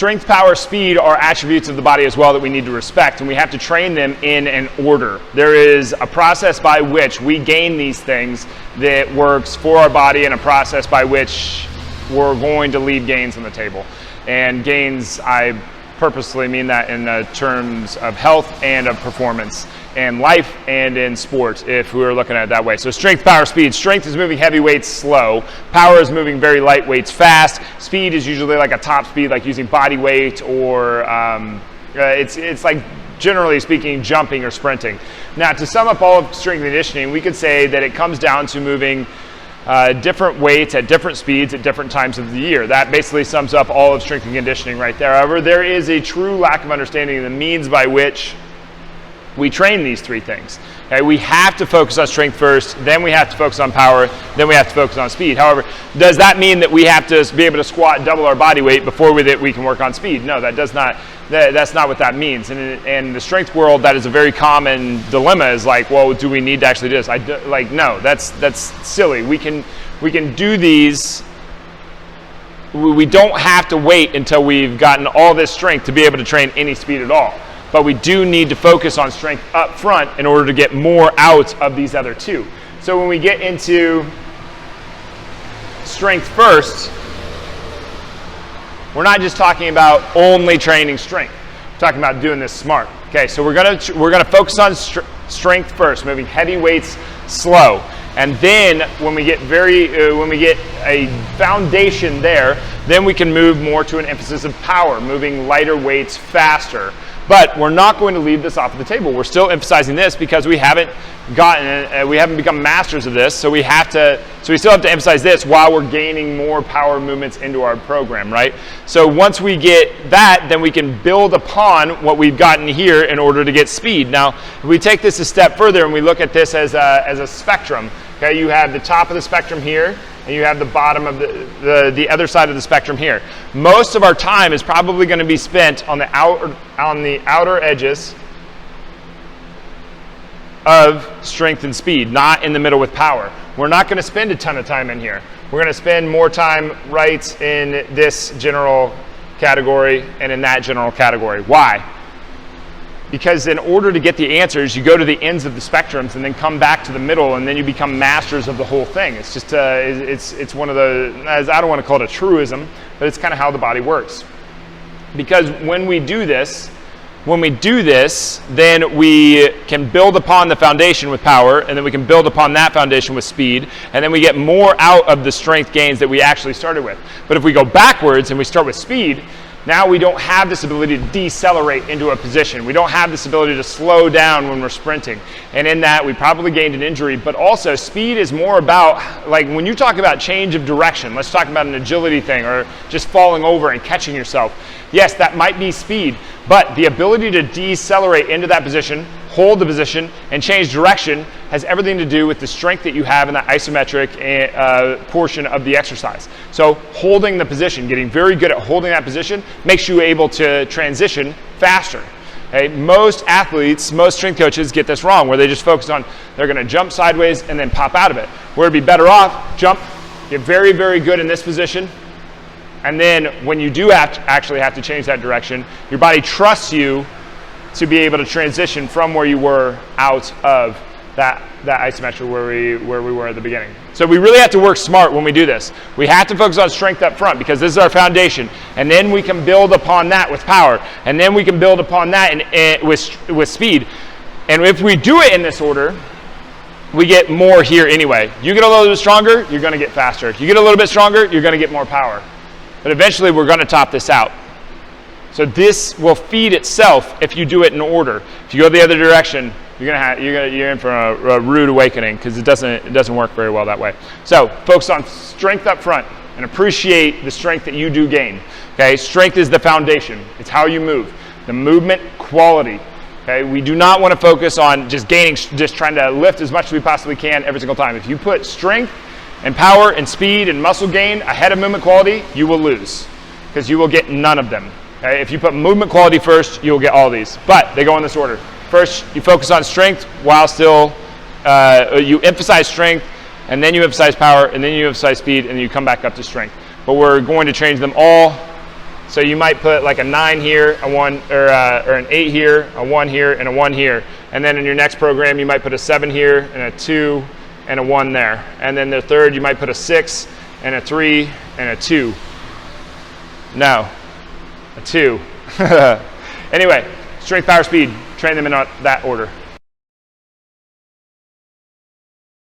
Strength, power, speed are attributes of the body as well that we need to respect, and we have to train them in an order. There is a process by which we gain these things that works for our body, and a process by which we're going to leave gains on the table. And gains, I purposely mean that in terms of health and of performance in life and in sports, if we were looking at it that way. So strength, power, speed. Strength is moving heavy weights slow. Power is moving very light weights fast. Speed is usually like a top speed, like using body weight, or it's like, generally speaking, jumping or sprinting. Now, to sum up all of strength and conditioning, we could say that it comes down to moving different weights at different speeds at different times of the year. That basically sums up all of strength and conditioning right there. However, there is a true lack of understanding of the means by which we train these three things. Okay, we have to focus on strength first, then we have to focus on power, then we have to focus on speed. However, does that mean that we have to be able to squat double our body weight before we can work on speed? No, that does not. That's not what that means. And in the strength world, that is a very common dilemma. Is like, well, do we need to actually do this? No, that's silly. We can do these. We don't have to wait until we've gotten all this strength to be able to train any speed at all. But we do need to focus on strength up front in order to get more out of these other two. So when we get into strength first, we're not just talking about only training strength. We're talking about doing this smart. Okay, so we're gonna focus on strength first, moving heavy weights slow, and then when we get a foundation there, then we can move more to an emphasis of power, moving lighter weights faster. But we're not going to leave this off the table. We're still emphasizing this because we haven't become masters of this. So we still have to emphasize this while we're gaining more power movements into our program, right? So once we get that, then we can build upon what we've gotten here in order to get speed. Now, if we take this a step further and we look at this as a spectrum, okay, you have the top of the spectrum here, and you have the bottom of the other side of the spectrum here. Most of our time is probably going to be spent on the outer edges of strength and speed, not in the middle with power. We're not going to spend a ton of time in here. We're going to spend more time right in this general category and in that general category. Why? Because in order to get the answers, you go to the ends of the spectrums and then come back to the middle, and then you become masters of the whole thing. It's just it's one of the, as I don't want to call it a truism, but it's kind of how the body works. Because when we do this, then we can build upon the foundation with power, and then we can build upon that foundation with speed, and then we get more out of the strength gains that we actually started with. But if we go backwards and we start with speed, now we don't have this ability to decelerate into a position. We don't have this ability to slow down when we're sprinting. And in that, we probably gained an injury. But also, speed is more about, like when you talk about change of direction, let's talk about an agility thing or just falling over and catching yourself. Yes, that might be speed, but the ability to decelerate into that position, hold the position, and change direction has everything to do with the strength that you have in that isometric portion of the exercise. So holding the position, getting very good at holding that position, makes you able to transition faster. Okay? Most athletes, most strength coaches get this wrong, where they just focus on, they're going to jump sideways and then pop out of it. Where it'd be better off, jump, get very, very good in this position, and then when you do actually have to change that direction, your body trusts you to be able to transition from where you were out of that isometric where we were at the beginning. So we really have to work smart when we do this. We have to focus on strength up front because this is our foundation, and then we can build upon that with power, and then we can build upon that with speed. And if we do it in this order, we get more here anyway. You get a little bit stronger, you're going to get faster. You get a little bit stronger, you're going to get more power. But eventually we're going to top this out. So this will feed itself if you do it in order. If you go the other direction, you're in for a rude awakening because it doesn't work very well that way. So focus on strength up front and appreciate the strength that you do gain. Okay, strength is the foundation. It's how you move. The movement quality. Okay, we do not want to focus on just trying to lift as much as we possibly can every single time. If you put strength and power and speed and muscle gain ahead of movement quality, you will lose because you will get none of them. Okay? If you put movement quality first, you will get all these. But they go in this order. First, you focus on strength while still, you emphasize strength, and then you emphasize power, and then you emphasize speed, and then you come back up to strength. But we're going to change them all So you might put like a 9 here, a 1, or an 8 here, a 1 here, and a 1 here. And then in your next program, you might put a 7 here, and a 2, and a 1 there. And then the third, you might put a 6, and a 3, and a 2. No, a 2. Anyway, strength, power, speed. Train them in that order.